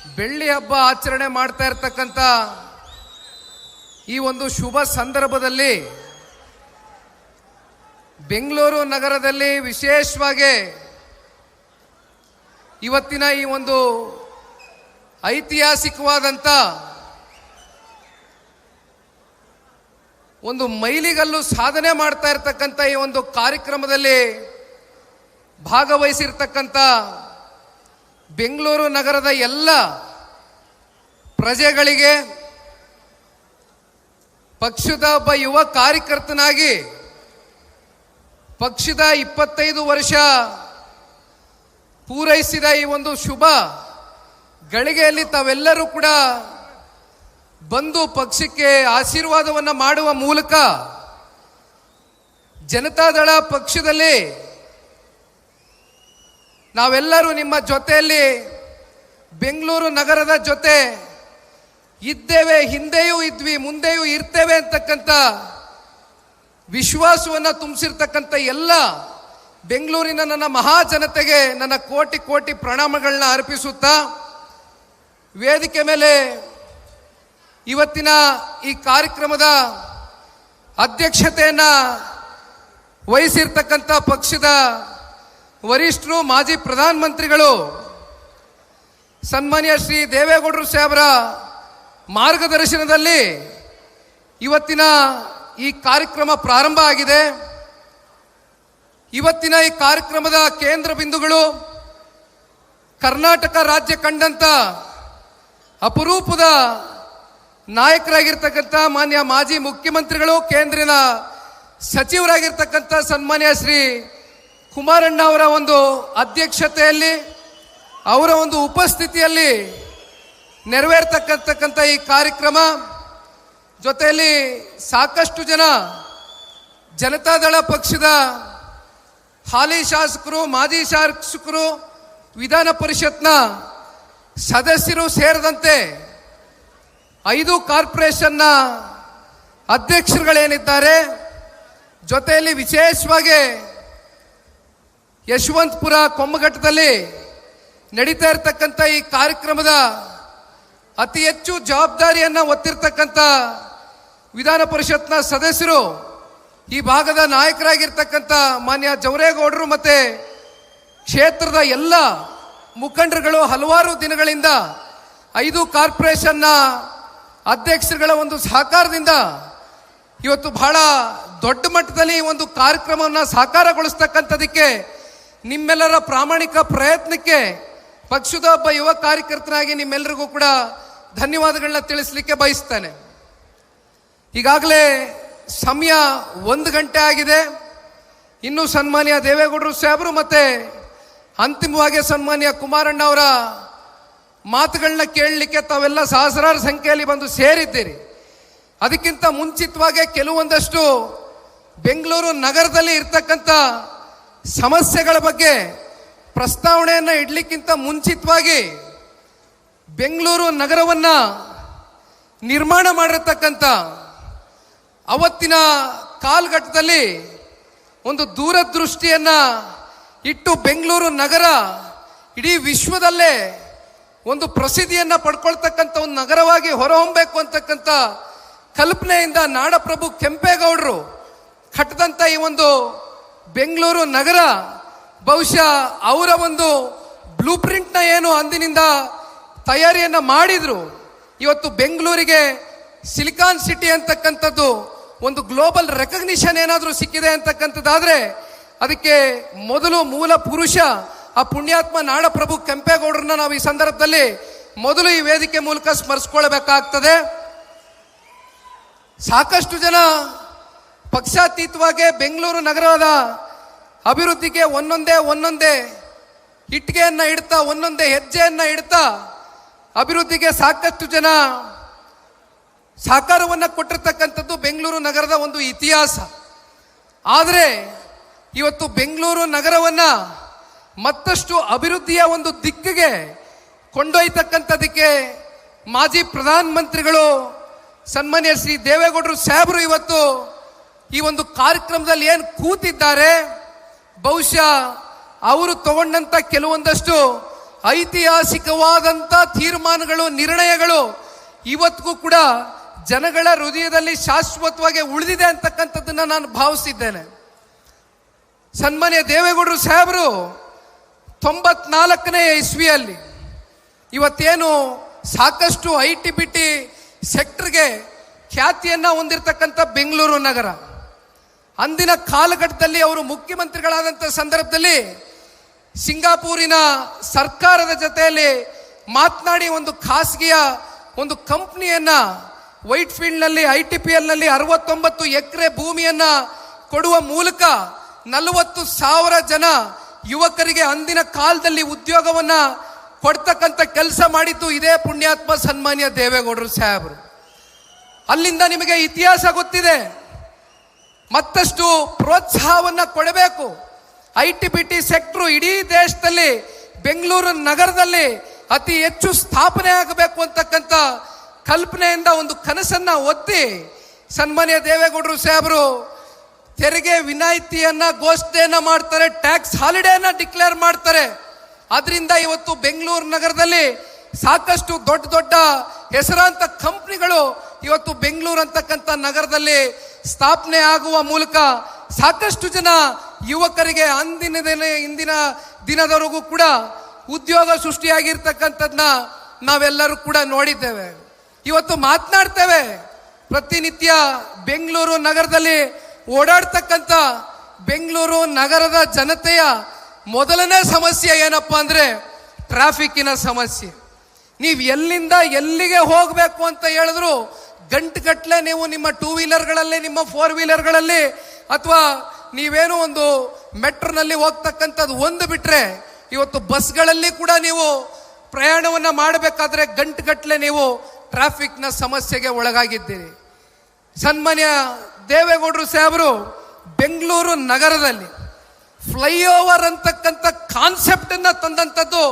ಬೆಳ್ಳಿ ಹಬ್ಬ ಆಚರಣೆ ಮಾಡ್ತಾ ಇರತಕ್ಕಂಥ ಈ ಒಂದು ಶುಭ ಸಂದರ್ಭದಲ್ಲಿ ಬೆಂಗಳೂರು ನಗರದಲ್ಲಿ ವಿಶೇಷವಾಗಿ ಇವತ್ತಿನ ಈ ಒಂದು ಐತಿಹಾಸಿಕವಾದಂಥ ಒಂದು ಮೈಲಿಗಲ್ಲು ಸಾಧನೆ ಮಾಡ್ತಾ ಇರತಕ್ಕಂಥ ಈ ಒಂದು ಕಾರ್ಯಕ್ರಮದಲ್ಲಿ ಭಾಗವಹಿಸಿರ್ತಕ್ಕಂಥ ಬೆಂಗಳೂರು ನಗರದ ಎಲ್ಲ ಪ್ರಜೆಗಳಿಗೆ ಪಕ್ಷದ ಒಬ್ಬ ಯುವ ಕಾರ್ಯಕರ್ತನಾಗಿ ಪಕ್ಷದ 25 ವರ್ಷ ಪೂರೈಸಿದ ಈ ಒಂದು ಶುಭ ಗಳಿಗೆಯಲ್ಲಿ ತಾವೆಲ್ಲರೂ ಕೂಡ ಬಂದು ಪಕ್ಷಕ್ಕೆ ಆಶೀರ್ವಾದವನ್ನು ಮಾಡುವ ಮೂಲಕ ಜನತಾದಳ ಪಕ್ಷದಲ್ಲಿ ನಾವೆಲ್ಲರೂ ನಿಮ್ಮ ಜೊತೆಯಲ್ಲಿ ಬೆಂಗಳೂರು ನಗರದ ಜೊತೆ ಇದ್ದೇವೆ, ಹಿಂದೆಯೂ ಇದ್ವಿ, ಮುಂದೆಯೂ ಇರ್ತೇವೆ ಅಂತಕ್ಕಂಥ ವಿಶ್ವಾಸವನ್ನು ತುಂಬಿಸಿರ್ತಕ್ಕಂಥ ಎಲ್ಲ ಬೆಂಗಳೂರಿನ ನನ್ನ ಮಹಾಜನತೆಗೆ ನನ್ನ ಕೋಟಿ ಕೋಟಿ ಪ್ರಣಾಮಗಳನ್ನ ಅರ್ಪಿಸುತ್ತಾ ವೇದಿಕೆ ಮೇಲೆ ಇವತ್ತಿನ ಈ ಕಾರ್ಯಕ್ರಮದ ಅಧ್ಯಕ್ಷತೆಯನ್ನು ವಹಿಸಿರ್ತಕ್ಕಂಥ ಪಕ್ಷದ ವರಿಷ್ಠರು, ಮಾಜಿ ಪ್ರಧಾನಮಂತ್ರಿಗಳು ಸನ್ಮಾನ್ಯ ಶ್ರೀ ದೇವೇಗೌಡರು ಸಾಹೇಬರ ಮಾರ್ಗದರ್ಶನದಲ್ಲಿ ಇವತ್ತಿನ ಈ ಕಾರ್ಯಕ್ರಮ ಪ್ರಾರಂಭ ಆಗಿದೆ. ಇವತ್ತಿನ ಈ ಕಾರ್ಯಕ್ರಮದ ಕೇಂದ್ರ ಬಿಂದುಗಳು ಕರ್ನಾಟಕ ರಾಜ್ಯ ಕಂಡಂತ ಅಪರೂಪದ ನಾಯಕರಾಗಿರ್ತಕ್ಕಂಥ ಮಾನ್ಯ ಮಾಜಿ ಮುಖ್ಯಮಂತ್ರಿಗಳು, ಕೇಂದ್ರಿನ ಸಚಿವರಾಗಿರ್ತಕ್ಕಂಥ ಸನ್ಮಾನ್ಯ ಶ್ರೀ ಕುಮಾರಣ್ಣ ಅವರ ಒಂದು ಅಧ್ಯಕ್ಷತೆಯಲ್ಲಿ, ಅವರ ಒಂದು ಉಪಸ್ಥಿತಿಯಲ್ಲಿ ನೆರವೇರ್ತಕ್ಕಂಥ ಈ ಕಾರ್ಯಕ್ರಮ ಜೊತೆಯಲ್ಲಿ ಸಾಕಷ್ಟು ಜನ ಜನತಾದಳ ಪಕ್ಷದ ಹಾಲಿ ಶಾಸಕರು, ಮಾಜಿ ಶಾಸಕರು, ವಿಧಾನ ಪರಿಷತ್ನ ಸದಸ್ಯರು ಸೇರಿದಂತೆ 5 ಕಾರ್ಪೊರೇಷನ್ನ ಅಧ್ಯಕ್ಷರುಗಳೇನಿದ್ದಾರೆ, ಜೊತೆಯಲ್ಲಿ ವಿಶೇಷವಾಗಿ ಯಶವಂತಪುರ ಕೊಮ್ಮಘಟ್ಟದಲ್ಲಿ ನಡೀತಾ ಇರತಕ್ಕಂಥ ಈ ಕಾರ್ಯಕ್ರಮದ ಅತಿ ಹೆಚ್ಚು ಜವಾಬ್ದಾರಿಯನ್ನು ಹೊತ್ತಿರ್ತಕ್ಕಂಥ ವಿಧಾನ ಪರಿಷತ್ನ ಸದಸ್ಯರು, ಈ ಭಾಗದ ನಾಯಕರಾಗಿರ್ತಕ್ಕಂಥ ಮಾನ್ಯ ಜವರೇಗೌಡರು ಮತ್ತು ಕ್ಷೇತ್ರದ ಎಲ್ಲ ಮುಖಂಡರುಗಳು ಹಲವಾರು ದಿನಗಳಿಂದ 5 ಕಾರ್ಪೊರೇಷನ್ನ ಅಧ್ಯಕ್ಷರುಗಳ ಒಂದು ಸಹಕಾರದಿಂದ ಇವತ್ತು ಬಹಳ ದೊಡ್ಡ ಮಟ್ಟದಲ್ಲಿ ಒಂದು ಕಾರ್ಯಕ್ರಮವನ್ನು ಸಾಕಾರಗೊಳಿಸ್ತಕ್ಕಂಥದಕ್ಕೆ ನಿಮ್ಮೆಲ್ಲರ ಪ್ರಾಮಾಣಿಕ ಪ್ರಯತ್ನಕ್ಕೆ ಪಕ್ಷದ ಒಬ್ಬ ಯುವ ಕಾರ್ಯಕರ್ತನಾಗಿ ನಿಮ್ಮೆಲ್ಲರಿಗೂ ಕೂಡ ಧನ್ಯವಾದಗಳನ್ನ ತಿಳಿಸಲಿಕ್ಕೆ ಬಯಸ್ತೇನೆ. ಈಗಾಗಲೇ ಸಮಯ 1 ಗಂಟೆ ಆಗಿದೆ. ಇನ್ನು ಸನ್ಮಾನ್ಯ ದೇವೇಗೌಡರು ಸಾಹೇಬರು ಮತ್ತೆ ಅಂತಿಮವಾಗಿ ಸನ್ಮಾನ್ಯ ಕುಮಾರಣ್ಣ ಅವರ ಮಾತುಗಳನ್ನ ಕೇಳಲಿಕ್ಕೆ ತಾವೆಲ್ಲ ಸಹಸ್ರಾರು ಸಂಖ್ಯೆಯಲ್ಲಿ ಬಂದು ಸೇರಿದ್ದೀರಿ. ಅದಕ್ಕಿಂತ ಮುಂಚಿತವಾಗಿ ಕೆಲವೊಂದಷ್ಟು ಬೆಂಗಳೂರು ನಗರದಲ್ಲಿ ಇರ್ತಕ್ಕಂಥ ಸಮಸ್ಯೆಗಳ ಬಗ್ಗೆ ಪ್ರಸ್ತಾವನೆಯನ್ನು ಇಡಲಿಕ್ಕಿಂತ ಮುಂಚಿತವಾಗಿ ಬೆಂಗಳೂರು ನಗರವನ್ನು ನಿರ್ಮಾಣ ಮಾಡಿರ್ತಕ್ಕಂಥ ಅವತ್ತಿನ ಕಾಲಘಟ್ಟದಲ್ಲಿ ಒಂದು ದೂರದೃಷ್ಟಿಯನ್ನು ಇಟ್ಟು ಬೆಂಗಳೂರು ನಗರ ಇಡೀ ವಿಶ್ವದಲ್ಲೇ ಒಂದು ಪ್ರಸಿದ್ಧಿಯನ್ನು ಪಡ್ಕೊಳ್ತಕ್ಕಂಥ ಒಂದು ನಗರವಾಗಿ ಹೊರಹೊಮ್ಮಬೇಕು ಅಂತಕ್ಕಂಥ ಕಲ್ಪನೆಯಿಂದ ನಾಡಪ್ರಭು ಕೆಂಪೇಗೌಡರು ಕಟ್ಟಿದಂಥ ಈ ಒಂದು ಬೆಂಗಳೂರು ನಗರ ಬಹುಶಃ ಅವರ ಒಂದು ಬ್ಲೂ ಪ್ರಿಂಟ್ನ ಏನು ಅಂದಿನಿಂದ ತಯಾರಿಯನ್ನು ಮಾಡಿದ್ರು, ಇವತ್ತು ಬೆಂಗಳೂರಿಗೆ ಸಿಲಿಕಾನ್ ಸಿಟಿ ಅಂತಕ್ಕಂಥದ್ದು ಒಂದು ಗ್ಲೋಬಲ್ ರೆಕಗ್ನಿಷನ್ ಏನಾದರೂ ಸಿಕ್ಕಿದೆ ಅಂತಕ್ಕಂಥದ್ದಾದರೆ ಅದಕ್ಕೆ ಮೊದಲು ಮೂಲ ಪುರುಷ ಆ ಪುಣ್ಯಾತ್ಮ ನಾಡಪ್ರಭು ಕೆಂಪೇಗೌಡರನ್ನ ನಾವು ಈ ಸಂದರ್ಭದಲ್ಲಿ ಮೊದಲು ಈ ವೇದಿಕೆ ಮೂಲಕ ಸ್ಮರಿಸ್ಕೊಳ್ಬೇಕಾಗ್ತದೆ. ಸಾಕಷ್ಟು ಜನ ಪಕ್ಷಾತೀತವಾಗಿ ಬೆಂಗಳೂರು ನಗರದ ಅಭಿವೃದ್ಧಿಗೆ ಒಂದೊಂದೇ ಇಟ್ಟಿಗೆಯನ್ನು ಇಡ್ತಾ, ಒಂದೊಂದೇ ಹೆಜ್ಜೆಯನ್ನು ಇಡ್ತಾ ಅಭಿವೃದ್ಧಿಗೆ ಸಾಕಷ್ಟು ಜನ ಸಹಕಾರವನ್ನು ಕೊಟ್ಟಿರ್ತಕ್ಕಂಥದ್ದು ಬೆಂಗಳೂರು ನಗರದ ಒಂದು ಇತಿಹಾಸ. ಆದರೆ ಇವತ್ತು ಬೆಂಗಳೂರು ನಗರವನ್ನು ಮತ್ತಷ್ಟು ಅಭಿವೃದ್ಧಿಯ ಒಂದು ದಿಕ್ಕಿಗೆ ಕೊಂಡೊಯ್ತಕ್ಕಂಥದಕ್ಕೆ ಮಾಜಿ ಪ್ರಧಾನಮಂತ್ರಿಗಳು ಸನ್ಮಾನ್ಯ ಶ್ರೀ ದೇವೇಗೌಡರು ಸಾಹೇಬರು ಇವತ್ತು ಈ ಒಂದು ಕಾರ್ಯಕ್ರಮದಲ್ಲಿ ಏನು ಕೂತಿದ್ದಾರೆ, ಬಹುಶಃ ಅವರು ತಗೊಂಡಂತ ಕೆಲವೊಂದಷ್ಟು ಐತಿಹಾಸಿಕವಾದಂಥ ತೀರ್ಮಾನಗಳು, ನಿರ್ಣಯಗಳು ಇವತ್ತಿಗೂ ಕೂಡ ಜನಗಳ ಹೃದಯದಲ್ಲಿ ಶಾಶ್ವತವಾಗಿ ಉಳಿದಿದೆ ಅಂತಕ್ಕಂಥದ್ದನ್ನ ನಾನು ಭಾವಿಸಿದ್ದೇನೆ. ಸನ್ಮಾನ್ಯ ದೇವೇಗೌಡರು ಸಾಹೇಬರು 94ನೇ ಇಸ್ವಿಯಲ್ಲಿ ಇವತ್ತೇನು ಸಾಕಷ್ಟು IT-BT ಸೆಕ್ಟರ್ಗೆ ಖ್ಯಾತಿಯನ್ನ ಹೊಂದಿರತಕ್ಕಂಥ ಬೆಂಗಳೂರು ನಗರ, ಅಂದಿನ ಕಾಲಘಟ್ಟದಲ್ಲಿ ಅವರು ಮುಖ್ಯಮಂತ್ರಿಗಳಾದಂಥ ಸಂದರ್ಭದಲ್ಲಿ ಸಿಂಗಾಪುರಿನ ಸರ್ಕಾರದ ಜೊತೆಯಲ್ಲಿ ಮಾತನಾಡಿ ಒಂದು ಖಾಸಗಿಯ ಒಂದು ಕಂಪ್ನಿಯನ್ನ ವೈಟ್ ಫೀಲ್ಡ್ನಲ್ಲಿ ITPL-ನಲ್ಲಿ 69 ಎಕರೆ ಭೂಮಿಯನ್ನ ಕೊಡುವ ಮೂಲಕ 40,000 ಜನ ಯುವಕರಿಗೆ ಅಂದಿನ ಕಾಲದಲ್ಲಿ ಉದ್ಯೋಗವನ್ನ ಕೊಡ್ತಕ್ಕಂಥ ಕೆಲಸ ಮಾಡಿದ್ದು ಇದೇ ಪುಣ್ಯಾತ್ಮ ಸನ್ಮಾನ್ಯ ದೇವೇಗೌಡರು ಸಾಹೇಬರು. ಅಲ್ಲಿಂದ ನಿಮಗೆ ಇತಿಹಾಸ ಗೊತ್ತಿದೆ. ಮತ್ತಷ್ಟು ಪ್ರೋತ್ಸಾಹವನ್ನ ಕೊಡಬೇಕು. IT-BT ಸೆಕ್ಟರ್ ಇಡೀ ದೇಶದಲ್ಲಿ ಬೆಂಗಳೂರು ನಗರದಲ್ಲಿ ಅತಿ ಹೆಚ್ಚು ಸ್ಥಾಪನೆ ಆಗಬೇಕು ಅಂತಕ್ಕಂಥ ಕಲ್ಪನೆಯಿಂದ ಒಂದು ಕನಸನ್ನ ಒತ್ತಿ ಸನ್ಮಾನ್ಯ ದೇವೇಗೌಡರು ಸಾಹೇಬರು ತೆರಿಗೆ ವಿನಾಯಿತಿಯನ್ನ ಘೋಷಣೆಯನ್ನ ಮಾಡ್ತಾರೆ, ಟ್ಯಾಕ್ಸ್ ಹಾಲಿಡೇನ ಡಿಕ್ಲೇರ್ ಮಾಡ್ತಾರೆ. ಅದರಿಂದ ಇವತ್ತು ಬೆಂಗಳೂರು ನಗರದಲ್ಲಿ ಸಾಕಷ್ಟು ದೊಡ್ಡ ದೊಡ್ಡ ಹೆಸರಾಂತ ಕಂಪ್ನಿಗಳು ಇವತ್ತು ಬೆಂಗಳೂರು ಅಂತಕ್ಕಂಥ ನಗರದಲ್ಲಿ ಸ್ಥಾಪನೆ ಆಗುವ ಮೂಲಕ ಸಾಕಷ್ಟು ಜನ ಯುವಕರಿಗೆ ಇಂದಿನ ದಿನದವರೆಗೂ ಕೂಡ ಉದ್ಯೋಗ ಸೃಷ್ಟಿಯಾಗಿರ್ತಕ್ಕಂಥದ್ದನ್ನ ನಾವೆಲ್ಲರೂ ಕೂಡ ನೋಡಿದ್ದೇವೆ. ಇವತ್ತು ಮಾತನಾಡ್ತೇವೆ. ಪ್ರತಿನಿತ್ಯ ಬೆಂಗಳೂರು ನಗರದಲ್ಲಿ ಓಡಾಡ್ತಕ್ಕಂಥ ಬೆಂಗಳೂರು ನಗರದ ಜನತೆಯ ಮೊದಲನೇ ಸಮಸ್ಯೆ ಏನಪ್ಪಾ ಅಂದ್ರೆ ಟ್ರಾಫಿಕ್ಕಿನ ಸಮಸ್ಯೆ. ನೀವು ಎಲ್ಲಿಂದ ಎಲ್ಲಿಗೆ ಹೋಗಬೇಕು ಅಂತ ಹೇಳಿದ್ರು ಗಂಟುಗಟ್ಟಲೆ ನೀವು ನಿಮ್ಮ 2 ವೀಲರ್ಗಳಲ್ಲಿ, ನಿಮ್ಮ 4 ವೀಲರ್ಗಳಲ್ಲಿ ಅಥವಾ ನೀವೇನು ಒಂದು ಮೆಟ್ರೋನಲ್ಲಿ ಹೋಗ್ತಕ್ಕಂಥದ್ದು ಒಂದು ಬಿಟ್ರೆ ಇವತ್ತು ಬಸ್ಗಳಲ್ಲಿ ಕೂಡ ನೀವು ಪ್ರಯಾಣವನ್ನ ಮಾಡಬೇಕಾದ್ರೆ ಗಂಟುಗಟ್ಟಲೆ ನೀವು ಟ್ರಾಫಿಕ್ನ ಸಮಸ್ಯೆಗೆ ಒಳಗಾಗಿದ್ದೀರಿ. ಸನ್ಮಾನ್ಯ ದೇವೇಗೌಡರು ಸಾಹೇಬರು ಬೆಂಗಳೂರು ನಗರದಲ್ಲಿ ಫ್ಲೈಓವರ್ ಅಂತಕ್ಕಂಥ ಕಾನ್ಸೆಪ್ಟ್ ಅನ್ನ ತಂದಂಥದ್ದು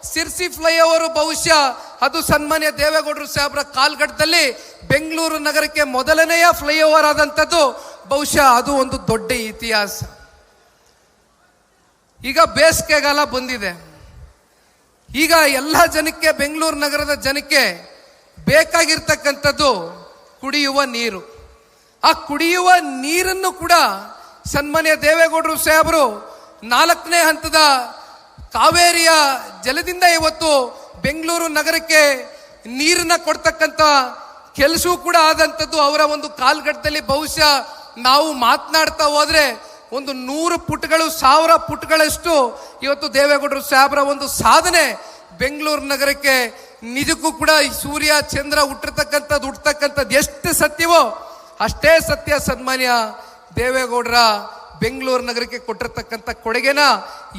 ಸಿರ್ಸಿ ಫ್ಲೈಓವರ್ ಬಹುಶಃ ಅದು ಸನ್ಮಾನ್ಯ ದೇವೇಗೌಡರು ಸಾಹೇಬರ ಕಾಲ್ಗಟ್ಟದಲ್ಲಿ ಬೆಂಗಳೂರು ನಗರಕ್ಕೆ ಮೊದಲನೆಯ ಫ್ಲೈಓವರ್ ಆದಂಥದ್ದು ಬಹುಶಃ ಅದು ಒಂದು ದೊಡ್ಡ ಇತಿಹಾಸ. ಈಗ ಬೇಸಿಗೆಗಾಲ ಬಂದಿದೆ. ಈಗ ಎಲ್ಲ ಜನಕ್ಕೆ, ಬೆಂಗಳೂರು ನಗರದ ಜನಕ್ಕೆ ಬೇಕಾಗಿರ್ತಕ್ಕಂಥದ್ದು ಕುಡಿಯುವ ನೀರು. ಆ ಕುಡಿಯುವ ನೀರನ್ನು ಕೂಡ ಸನ್ಮಾನ್ಯ ದೇವೇಗೌಡರು ಸಾಹೇಬರು 4ನೇ ಹಂತದ ಕಾವೇರಿಯ ಜಲದಿಂದ ಇವತ್ತು ಬೆಂಗಳೂರು ನಗರಕ್ಕೆ ನೀರನ್ನ ಕೊಡ್ತಕ್ಕಂಥ ಕೆಲಸವೂ ಕೂಡ ಆದಂಥದ್ದು ಅವರ ಒಂದು ಕಾಲ್ಗಟ್ಟದಲ್ಲಿ. ಬಹುಶಃ ನಾವು ಮಾತನಾಡ್ತಾ ಹೋದ್ರೆ ಒಂದು 100 ಪುಟಗಳು 1000 ಪುಟಗಳಷ್ಟು ಇವತ್ತು ದೇವೇಗೌಡರು ಸಾಹೇಬರ ಒಂದು ಸಾಧನೆ ಬೆಂಗಳೂರು ನಗರಕ್ಕೆ ನಿಜಕ್ಕೂ ಕೂಡ ಸೂರ್ಯ ಚಂದ್ರ ಹುಟ್ಟತಕ್ಕಂಥದ್ದು ಎಷ್ಟು ಸತ್ಯವೋ ಅಷ್ಟೇ ಸತ್ಯ. ಸನ್ಮಾನ್ಯ ದೇವೇಗೌಡರ ಬೆಂಗಳೂರು ನಗರಕ್ಕೆ ಕೊಟ್ಟಿರ್ತಕ್ಕಂಥ ಕೊಡುಗೆನ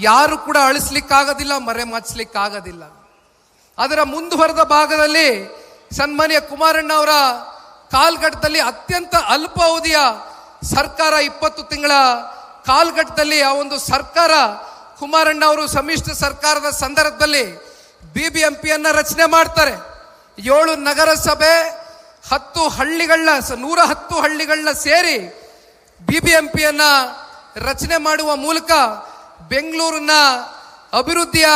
ಯಾರು ಕೂಡ ಅಳಿಸ್ಲಿಕ್ಕಾಗೋದಿಲ್ಲ, ಮರೆಮಾಚಲಿಕ್ಕಾಗೋದಿಲ್ಲ. ಅದರ ಮುಂದುವರೆದ ಭಾಗದಲ್ಲಿ ಸನ್ಮಾನ್ಯ ಕುಮಾರಣ್ಣ ಅವರ ಕಾಲ್ಗಟ್ಟದಲ್ಲಿ ಅತ್ಯಂತ ಅಲ್ಪಾವಧಿಯ ಸರ್ಕಾರ 20 ತಿಂಗಳ ಕಾಲ್ಗಟ್ಟದಲ್ಲಿ ಆ ಒಂದು ಸರ್ಕಾರ ಕುಮಾರಣ್ಣ ಅವರು ಸಮ್ಮಿಶ್ರ ಸರ್ಕಾರದ ಸಂದರ್ಭದಲ್ಲಿ BBMPಯನ್ನ ರಚನೆ ಮಾಡ್ತಾರೆ. 7 ನಗರಸಭೆ 110 ಹಳ್ಳಿಗಳನ್ನ ಸೇರಿ BBMPಯನ್ನ ರಚನೆ ಮಾಡುವ ಮೂಲಕ ಬೆಂಗಳೂರಿನ ಅಭಿವೃದ್ಧಿಯ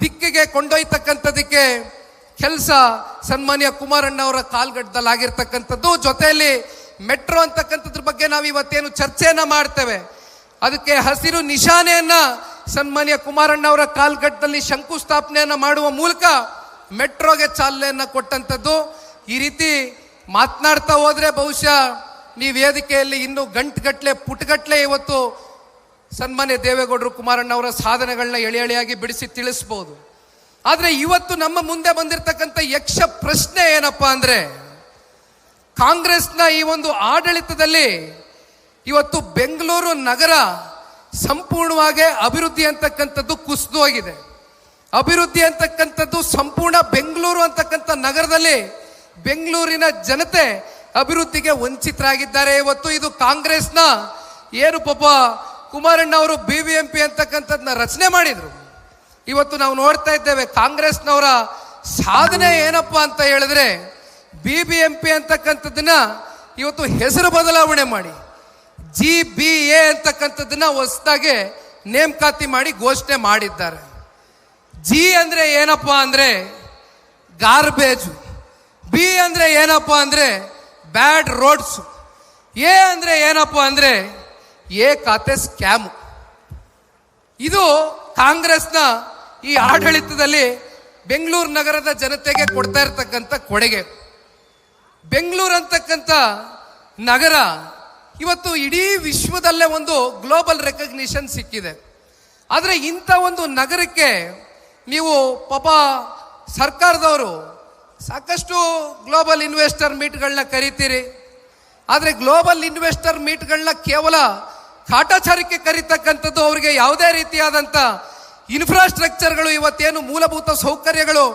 ದಿಕ್ಕಿಗೆ ಕೊಂಡೊಯ್ತಕ್ಕಂಥದಕ್ಕೆ ಕೆಲಸ ಸನ್ಮಾನ್ಯ ಕುಮಾರಣ್ಣ ಅವರ ಕಾಲ್ಗಟ್ಟದಲ್ಲಿ ಆಗಿರ್ತಕ್ಕಂಥದ್ದು. ಜೊತೆಯಲ್ಲಿ ಮೆಟ್ರೋ ಅಂತಕ್ಕಂಥದ್ರ ಬಗ್ಗೆ ನಾವು ಇವತ್ತೇನು ಚರ್ಚೆಯನ್ನ ಮಾಡ್ತೇವೆ, ಅದಕ್ಕೆ ಹಸಿರು ನಿಶಾನೆಯನ್ನ ಸನ್ಮಾನ್ಯ ಕುಮಾರಣ್ಣ ಅವರ ಕಾಲ್ಗಟ್ಟದಲ್ಲಿ ಶಂಕುಸ್ಥಾಪನೆಯನ್ನ ಮಾಡುವ ಮೂಲಕ ಮೆಟ್ರೋಗೆ ಚಾಲನೆಯನ್ನ ಕೊಟ್ಟಂಥದ್ದು. ಈ ರೀತಿ ಮಾತನಾಡ್ತಾ ಹೋದ್ರೆ ಬಹುಶಃ ಈ ವೇದಿಕೆಯಲ್ಲಿ ಇನ್ನು ಗಂಟುಗಟ್ಟಲೆ ಪುಟಗಟ್ಟಲೆ ಇವತ್ತು ಸನ್ಮಾನ್ಯ ದೇವೇಗೌಡರು ಕುಮಾರಣ್ಣ ಅವರ ಸಾಧನೆಗಳನ್ನ ಎಳೆಯಾಗಿ ಬಿಡಿಸಿ ತಿಳಿಸಬಹುದು. ಆದ್ರೆ ಇವತ್ತು ನಮ್ಮ ಮುಂದೆ ಬಂದಿರತಕ್ಕಂಥ ಯಕ್ಷ ಪ್ರಶ್ನೆ ಏನಪ್ಪಾ ಅಂದ್ರೆ, ಕಾಂಗ್ರೆಸ್ನ ಈ ಒಂದು ಆಡಳಿತದಲ್ಲಿ ಇವತ್ತು ಬೆಂಗಳೂರು ನಗರ ಸಂಪೂರ್ಣವಾಗಿ ಅಭಿವೃದ್ಧಿ ಅಂತಕ್ಕಂಥದ್ದು ಕುಸಿದು ಹೋಗಿದೆ. ಅಭಿವೃದ್ಧಿ ಅಂತಕ್ಕಂಥದ್ದು ಸಂಪೂರ್ಣ ಬೆಂಗಳೂರು ಅಂತಕ್ಕಂಥ ನಗರದಲ್ಲಿ ಬೆಂಗಳೂರಿನ ಜನತೆ ಅಭಿವೃದ್ಧಿಗೆ ವಂಚಿತರಾಗಿದ್ದಾರೆ. ಇವತ್ತು ಇದು ಕಾಂಗ್ರೆಸ್ನ ಏನು ಪಾಪ ಕುಮಾರಣ್ಣ ಅವರು BBMP ಅಂತಕ್ಕಂಥದ್ದನ್ನ ರಚನೆ ಮಾಡಿದ್ರು. ಇವತ್ತು ನಾವು ನೋಡ್ತಾ ಇದ್ದೇವೆ ಕಾಂಗ್ರೆಸ್ನವರ ಸಾಧನೆ ಏನಪ್ಪಾ ಅಂತ ಹೇಳಿದ್ರೆ BBMP ಅಂತಕ್ಕಂಥದ್ದನ್ನ ಇವತ್ತು ಹೆಸರು ಬದಲಾವಣೆ ಮಾಡಿ GBA ಅಂತಕ್ಕಂಥದ್ದನ್ನ ಹೊಸದಾಗಿ ನೇಮಕಾತಿ ಮಾಡಿ ಘೋಷಣೆ ಮಾಡಿದ್ದಾರೆ. ಜಿ ಅಂದ್ರೆ ಏನಪ್ಪ ಅಂದ್ರೆ ಗಾರ್ಬೇಜು, ಬಿ ಅಂದ್ರೆ ಏನಪ್ಪ ಅಂದ್ರೆ ಬ್ಯಾಡ್ ರೋಡ್ಸ್, ಎ ಅಂದ್ರೆ ಏನಪ್ಪ ಅಂದ್ರೆ ಎ ಖಾತೆ ಸ್ಕ್ಯಾಮ್. ಇದು ಕಾಂಗ್ರೆಸ್ನ ಈ ಆಡಳಿತದಲ್ಲಿ ಬೆಂಗಳೂರು ನಗರದ ಜನತೆಗೆ ಕೊಡ್ತಾ ಇರ್ತಕ್ಕಂಥ ಕೊಡುಗೆ. ಬೆಂಗಳೂರು ಅಂತಕ್ಕಂಥ ನಗರ ಇವತ್ತು ಇಡೀ ವಿಶ್ವದಲ್ಲೇ ಒಂದು ಗ್ಲೋಬಲ್ ರೆಕಗ್ನಿಷನ್ ಸಿಕ್ಕಿದೆ. ಆದರೆ ಇಂಥ ಒಂದು ನಗರಕ್ಕೆ ನೀವು ಪಾಪ ಸರ್ಕಾರದವರು ಸಾಕಷ್ಟು ಗ್ಲೋಬಲ್ ಇನ್ವೆಸ್ಟರ್ ಮೀಟ್ಗಳನ್ನ ಕರಿತೀರಿ. ಆದರೆ ಗ್ಲೋಬಲ್ ಇನ್ವೆಸ್ಟರ್ ಮೀಟ್ಗಳನ್ನ ಕೇವಲ ಕಾಟಾಚಾರಕ್ಕೆ ಕರೀತಕ್ಕಂಥದ್ದು, ಅವರಿಗೆ ಯಾವುದೇ ರೀತಿಯಾದಂಥ ಇನ್ಫ್ರಾಸ್ಟ್ರಕ್ಚರ್ಗಳು, ಇವತ್ತೇನು ಮೂಲಭೂತ ಸೌಕರ್ಯಗಳು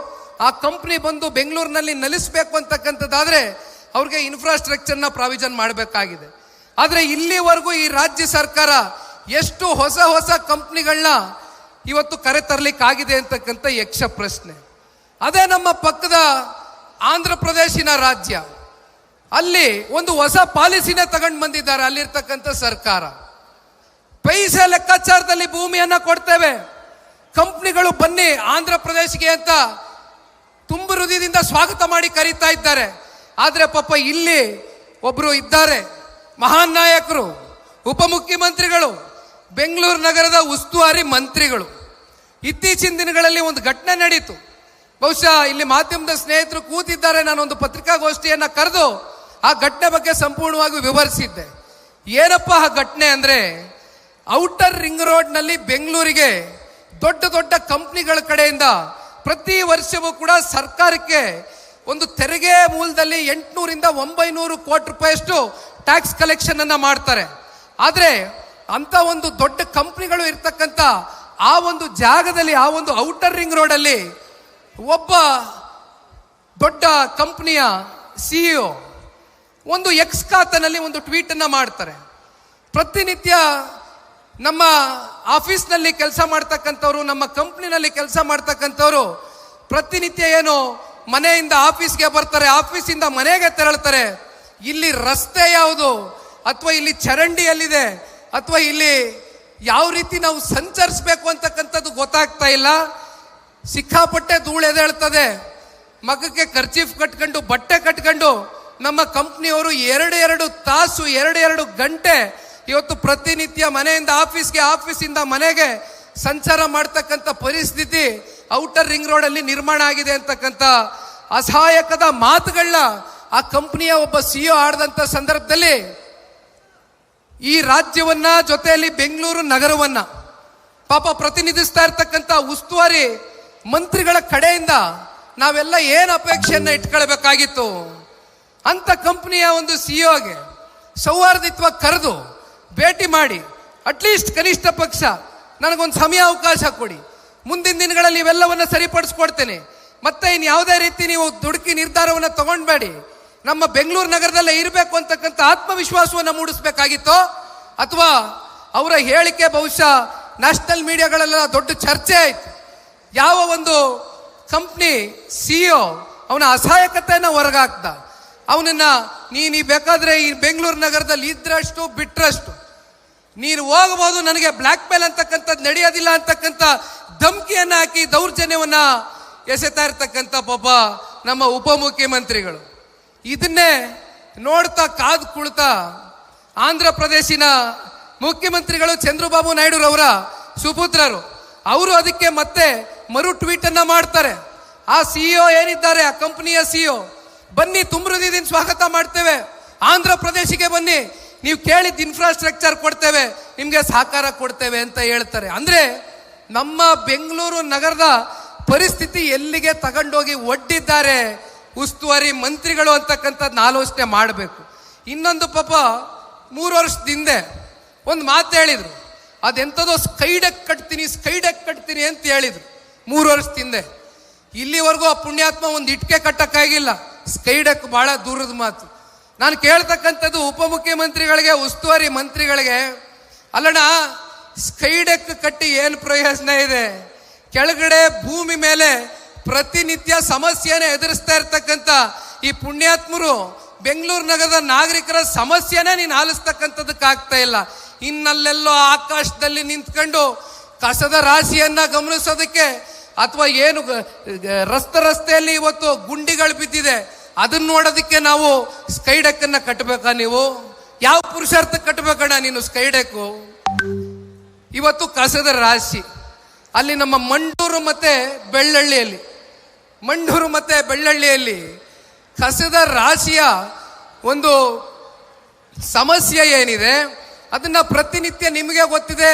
ಆ ಕಂಪ್ನಿ ಬಂದು ಬೆಂಗಳೂರಿನಲ್ಲಿ ನೆಲೆಸಬೇಕು ಅಂತಕ್ಕಂಥದ್ದಾದರೆ ಅವ್ರಿಗೆ ಇನ್ಫ್ರಾಸ್ಟ್ರಕ್ಚರ್ನ ಪ್ರಾವಿಷನ್ ಮಾಡಬೇಕಾಗಿದೆ. ಆದರೆ ಇಲ್ಲಿವರೆಗೂ ಈ ರಾಜ್ಯ ಸರ್ಕಾರ ಎಷ್ಟು ಹೊಸ ಹೊಸ ಕಂಪ್ನಿಗಳನ್ನ ಇವತ್ತು ಕರೆತರಲಿಕ್ಕಾಗಿದೆ ಅಂತಕ್ಕಂಥ ಯಕ್ಷ ಪ್ರಶ್ನೆ. ಅದೇ ನಮ್ಮ ಪಕ್ಕದ ಆಂಧ್ರ ಪ್ರದೇಶಿನ ರಾಜ್ಯ, ಅಲ್ಲಿ ಒಂದು ಹೊಸ ಪಾಲಿಸಿನೇ ತಗೊಂಡು ಬಂದಿದ್ದಾರೆ ಅಲ್ಲಿರ್ತಕ್ಕಂಥ ಸರ್ಕಾರ. ಪೈಸೆ ಲೆಕ್ಕಾಚಾರದಲ್ಲಿ ಭೂಮಿಯನ್ನ ಕೊಡ್ತೇವೆ, ಕಂಪ್ನಿಗಳು ಬನ್ನಿ ಆಂಧ್ರ ಪ್ರದೇಶಕ್ಕೆ ಅಂತ ತುಂಬು ಹೃದಯದಿಂದ ಸ್ವಾಗತ ಮಾಡಿ ಕರೀತಾ ಇದ್ದಾರೆ. ಆದರೆ ಪಾಪ ಇಲ್ಲಿ ಒಬ್ರು ಇದ್ದಾರೆ, ಮಹಾನ್ ನಾಯಕರು, ಉಪಮುಖ್ಯಮಂತ್ರಿಗಳು, ಬೆಂಗಳೂರು ನಗರದ ಉಸ್ತುವಾರಿ ಮಂತ್ರಿಗಳು. ಇತ್ತೀಚಿನ ದಿನಗಳಲ್ಲಿ ಒಂದು ಘಟನೆ ನಡೀತು. ಬಹುಶಃ ಇಲ್ಲಿ ಮಾಧ್ಯಮದ ಸ್ನೇಹಿತರು ಕೂತಿದ್ದಾರೆ, ನಾನೊಂದು ಪತ್ರಿಕಾಗೋಷ್ಠಿಯನ್ನ ಕರೆದು ಆ ಘಟನೆ ಬಗ್ಗೆ ಸಂಪೂರ್ಣವಾಗಿ ವಿವರಿಸಿದ್ದೆ. ಏನಪ್ಪ ಆ ಘಟನೆ ಅಂದ್ರೆ, ಔಟರ್ ರಿಂಗ್ ರೋಡ್ ನಲ್ಲಿ ಬೆಂಗಳೂರಿಗೆ ದೊಡ್ಡ ದೊಡ್ಡ ಕಂಪ್ನಿಗಳ ಕಡೆಯಿಂದ ಪ್ರತಿ ವರ್ಷವೂ ಕೂಡ ಸರ್ಕಾರಕ್ಕೆ ಒಂದು ತೆರಿಗೆ ಮೂಲದಲ್ಲಿ 800ರಿಂದ 900 ಕೋಟಿ ರೂಪಾಯಿಯಷ್ಟು ಟ್ಯಾಕ್ಸ್ ಕಲೆಕ್ಷನ್ ಅನ್ನ ಮಾಡ್ತಾರೆ. ಆದ್ರೆ ಅಂತ ಒಂದು ದೊಡ್ಡ ಕಂಪ್ನಿಗಳು ಇರ್ತಕ್ಕಂಥ ಆ ಒಂದು ಜಾಗದಲ್ಲಿ, ಆ ಒಂದು ಔಟರ್ ರಿಂಗ್ ರೋಡ್ ಅಲ್ಲಿ ಒಬ್ಬ ದೊಡ್ಡ ಕಂಪ್ನಿಯ ಸಿಇಒ ಒಂದು ಎಕ್ಸ್ ಖಾತೆನಲ್ಲಿ ಒಂದು ಟ್ವೀಟ್ ಅನ್ನ ಮಾಡ್ತಾರೆ. ಪ್ರತಿನಿತ್ಯ ನಮ್ಮ ಆಫೀಸ್ನಲ್ಲಿ ಕೆಲಸ ಮಾಡ್ತಕ್ಕಂಥವ್ರು, ನಮ್ಮ ಕಂಪ್ನಿನಲ್ಲಿ ಕೆಲಸ ಮಾಡ್ತಕ್ಕಂಥವ್ರು ಪ್ರತಿನಿತ್ಯ ಏನು ಮನೆಯಿಂದ ಆಫೀಸ್ಗೆ ಬರ್ತಾರೆ, ಆಫೀಸಿಂದ ಮನೆಗೆ ತೆರಳ್ತಾರೆ. ಇಲ್ಲಿ ರಸ್ತೆ ಯಾವುದು, ಅಥವಾ ಇಲ್ಲಿ ಚರಂಡಿ ಎಲ್ಲಿದೆ, ಅಥವಾ ಇಲ್ಲಿ ಯಾವ ರೀತಿ ನಾವು ಸಂಚರಿಸಬೇಕು ಅಂತಕ್ಕಂಥದ್ದು ಗೊತ್ತಾಗ್ತಾ ಇಲ್ಲ. ಸಿಕ್ಕಾಪಟ್ಟೆ ಧೂಳು ಎದ್ದೇಳ್ತದೆ. ಮಗಕ್ಕೆ ಕರ್ಚೀಫ್ ಕಟ್ಕೊಂಡು ಬಟ್ಟೆ ಕಟ್ಕೊಂಡು ನಮ್ಮ ಕಂಪ್ನಿಯವರು 2 ತಾಸು 2 ಗಂಟೆ ಇವತ್ತು ಪ್ರತಿನಿತ್ಯ ಮನೆಯಿಂದ ಆಫೀಸ್ಗೆ, ಆಫೀಸಿಂದ ಮನೆಗೆ ಸಂಚಾರ ಮಾಡ್ತಕ್ಕಂಥ ಪರಿಸ್ಥಿತಿ ಔಟರ್ ರಿಂಗ್ ರೋಡ್ ಅಲ್ಲಿ ನಿರ್ಮಾಣ ಆಗಿದೆ ಅಂತಕ್ಕಂಥ ಅಸಹಾಯಕದ ಮಾತುಗಳನ್ನ ಆ ಕಂಪನಿಯ ಒಬ್ಬ ಸಿಇಒ ಆಡಿದಂಥ ಸಂದರ್ಭದಲ್ಲಿ ಈ ರಾಜ್ಯವನ್ನ, ಜೊತೆಯಲ್ಲಿ ಬೆಂಗಳೂರು ನಗರವನ್ನ ಪಾಪ ಪ್ರತಿನಿಧಿಸ್ತಾ ಇರ್ತಕ್ಕಂಥ ಉಸ್ತುವಾರಿ ಮಂತ್ರಿಗಳ ಕಡೆಯಿಂದ ನಾವೆಲ್ಲ ಏನು ಅಪೇಕ್ಷೆಯನ್ನ ಇಟ್ಕೊಳ್ಬೇಕಾಗಿತ್ತು ಅಂತ ಕಂಪನಿಯ ಒಂದು ಸಿಇಒಗೆ ಸೌಹಾರ್ದಿತ್ವ ಕರೆದು ಭೇಟಿ ಮಾಡಿ, ಅಟ್ಲೀಸ್ಟ್ ಕನಿಷ್ಠ ಪಕ್ಷ ನನಗೊಂದು ಸಮಯ ಅವಕಾಶ ಕೊಡಿ, ಮುಂದಿನ ದಿನಗಳಲ್ಲಿ ಇವೆಲ್ಲವನ್ನ ಸರಿಪಡಿಸ್ಕೊಡ್ತೇನೆ, ಮತ್ತೆ ಇನ್ ಯಾವುದೇ ರೀತಿ ನೀವು ದುಡುಕಿ ನಿರ್ಧಾರವನ್ನು ತಗೊಂಡ್ಬೇಡಿ, ನಮ್ಮ ಬೆಂಗಳೂರು ನಗರದಲ್ಲೇ ಇರಬೇಕು ಅಂತಕ್ಕಂಥ ಆತ್ಮವಿಶ್ವಾಸವನ್ನು ಮೂಡಿಸ್ಬೇಕಾಗಿತ್ತು. ಅಥವಾ ಅವರ ಹೇಳಿಕೆ ಬಹುಶಃ ನ್ಯಾಷನಲ್ ಮೀಡಿಯಾಗಳೆಲ್ಲ ದೊಡ್ಡ ಚರ್ಚೆ ಆಯ್ತು. ಯಾವ ಒಂದು ಕಂಪ್ನಿ ಸಿಇಒ ಅವನ ಅಸಹಾಯಕತೆಯನ್ನು ಹೊರಗಾಕ್ದ, ಅವನನ್ನ ನೀನು ಬೇಕಾದ್ರೆ ಈ ಬೆಂಗಳೂರು ನಗರದಲ್ಲಿ ಇದ್ರಷ್ಟು ಬಿಟ್ರಷ್ಟು ನೀನು ಹೋಗಬಹುದು, ನನಗೆ ಬ್ಲ್ಯಾಕ್ ಮೇಲ್ ಅಂತಕ್ಕಂಥದ್ದು ನಡೆಯೋದಿಲ್ಲ ಅಂತಕ್ಕಂಥ ಧಮಕಿಯನ್ನ ಹಾಕಿ ದೌರ್ಜನ್ಯವನ್ನ ಎಸೆತಾ ಇರ್ತಕ್ಕಂಥ ಪಾಪ ನಮ್ಮ ಉಪಮುಖ್ಯಮಂತ್ರಿಗಳು. ಇದನ್ನೇ ನೋಡ್ತಾ ಕಾದು ಕುಳ್ತಾ ಆಂಧ್ರ ಪ್ರದೇಶಿನ ಮುಖ್ಯಮಂತ್ರಿಗಳು ಚಂದ್ರಬಾಬು ನಾಯ್ಡುರವರ ಸುಪುತ್ರರು ಅವರು ಅದಕ್ಕೆ ಮತ್ತೆ ಮರು ಟ್ವೀಟ್ ಅನ್ನ ಮಾಡ್ತಾರೆ. ಆ ಸಿಇಒ ಏನಿದ್ದಾರೆ, ಆ ಕಂಪನಿಯ ಸಿಇಒ, ಬನ್ನಿ ತುಂಬ ಹೃದಯದಿಂದ ಸ್ವಾಗತ ಮಾಡ್ತೇವೆ, ಆಂಧ್ರ ಪ್ರದೇಶಕ್ಕೆ ಬನ್ನಿ, ನೀವು ಕೇಳಿದ ಇನ್ಫ್ರಾಸ್ಟ್ರಕ್ಚರ್ ಕೊಡ್ತೇವೆ, ನಿಮ್ಗೆ ಸಹಕಾರ ಕೊಡ್ತೇವೆ ಅಂತ ಹೇಳ್ತಾರೆ. ಅಂದ್ರೆ ನಮ್ಮ ಬೆಂಗಳೂರು ನಗರದ ಪರಿಸ್ಥಿತಿ ಎಲ್ಲಿಗೆ ತಗೊಂಡೋಗಿ ಒಡ್ಡಿದ್ದಾರೆ ಉಸ್ತುವಾರಿ ಮಂತ್ರಿಗಳು ಅಂತಕ್ಕಂಥದ್ದು ಆಲೋಚನೆ ಮಾಡಬೇಕು. ಇನ್ನೊಂದು ಪಾಪ 3 ವರ್ಷದ ಹಿಂದೆ ಒಂದು ಮಾತು ಹೇಳಿದ್ರು, ಅದೆಂಥದೋ ಸ್ಕೈಡೆಕ್ ಕಟ್ತೀನಿ ಅಂತ ಹೇಳಿದ್ರು 3 ವರ್ಷದ ಹಿಂದೆ. ಇಲ್ಲಿವರೆಗೂ ಆ ಪುಣ್ಯಾತ್ಮ ಒಂದು ಇಟ್ಕೆ ಕಟ್ಟಕ್ಕಾಗಿಲ್ಲ, ಸ್ಕೈಡೆಕ್ ಬಹಳ ದೂರದ ಮಾತು. ನಾನು ಕೇಳ್ತಕ್ಕಂಥದ್ದು ಉಪಮುಖ್ಯಮಂತ್ರಿಗಳಿಗೆ, ಉಸ್ತುವಾರಿ ಮಂತ್ರಿಗಳಿಗೆ, ಅಲ್ಲಣ್ಣ ಸ್ಕೈಡೆಕ್ ಕಟ್ಟಿ ಏನು ಪ್ರಯೋಜನ ಇದೆ? ಕೆಳಗಡೆ ಭೂಮಿ ಮೇಲೆ ಪ್ರತಿನಿತ್ಯ ಸಮಸ್ಯೆನ ಎದುರಿಸ್ತಾ ಇರ್ತಕ್ಕಂಥ ಈ ಪುಣ್ಯಾತ್ಮರು ಬೆಂಗಳೂರು ನಗರದ ನಾಗರಿಕರ ಸಮಸ್ಯೆನೇ ನೀನು ಆಲಿಸ್ತಕ್ಕಂಥದ್ದಕ್ಕಾಗ್ತಾ ಇಲ್ಲ. ಇನ್ನಲ್ಲೆಲ್ಲೋ ಆಕಾಶದಲ್ಲಿ ನಿಂತ್ಕೊಂಡು ಕಸದ ರಾಶಿಯನ್ನ ಗಮನಿಸೋದಕ್ಕೆ ಅಥವಾ ಏನು ರಸ್ತೆಯಲ್ಲಿ ಇವತ್ತು ಗುಂಡಿಗಳು ಬಿದ್ದಿದೆ ಅದನ್ನ ನೋಡೋದಕ್ಕೆ ನಾವು ಸ್ಕೈ ಡೆಕ್ ಅನ್ನ ಕಟ್ಟಬೇಕಾ? ನೀವು ಯಾವ ಪುರುಷಾರ್ಥ ಕಟ್ಟಬೇಕಣ್ಣ ನೀನು ಸ್ಕೈ ಡೆಕ್? ಇವತ್ತು ಕಸದ ರಾಶಿ ಅಲ್ಲಿ ನಮ್ಮ ಮಂಡೂರು ಮತ್ತೆ ಬೆಳ್ಳಳ್ಳಿಯಲ್ಲಿ ಕಸದ ರಾಶಿಯ ಒಂದು ಸಮಸ್ಯೆ ಏನಿದೆ ಅದನ್ನ ಪ್ರತಿನಿತ್ಯ ನಿಮಗೆ ಗೊತ್ತಿದೆ.